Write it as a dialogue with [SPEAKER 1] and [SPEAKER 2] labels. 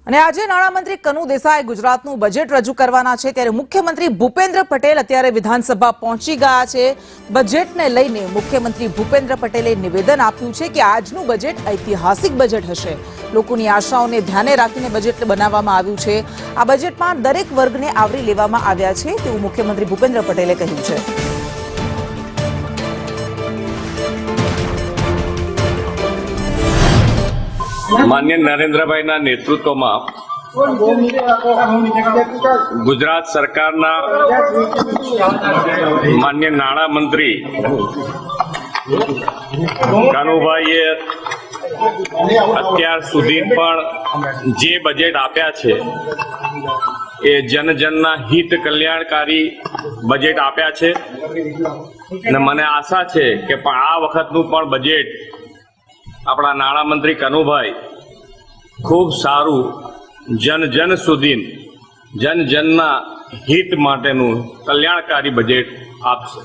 [SPEAKER 1] અને આજે નાણામંત્રી કનુ દેસાઈ ગુજરાતનું બજેટ રજૂ કરવાના છે ત્યારે મુખ્યમંત્રી ભૂપેન્દ્ર પટેલ અત્યારે વિધાનસભા પહોંચી ગયા છે। બજેટને લઈને મુખ્યમંત્રી ભૂપેન્દ્ર પટેલે નિવેદન આપ્યું છે કે આજનું બજેટ ઐતિહાસિક બજેટ હશે। લોકોની આશાઓને ધ્યાને રાખીને બજેટ બનાવવામાં આવ્યું છે। આ બજેટમાં દરેક વર્ગને આવરી લેવામાં આવ્યા છે તેવું મુખ્યમંત્રી ભૂપેન્દ્ર પટેલે કહ્યું છે।
[SPEAKER 2] मान्य नरेंद्रभाईना नेतृत्वમાં गुजरात सरकारना मान्य नाणामंत्री कानुभाईए અત્યાર સુધી પણ જે બજેટ આપ્યા છે એ જનજનના હિત કલ્યાણકારી બજેટ આપ્યા છે અને મને આશા છે કે આ વખતનું પણ બજેટ આપણા નાણામંત્રી કનુભાઈ ખૂબ સારું જન સુધી જનજનના હિત માટેનું કલ્યાણકારી બજેટ આપશે।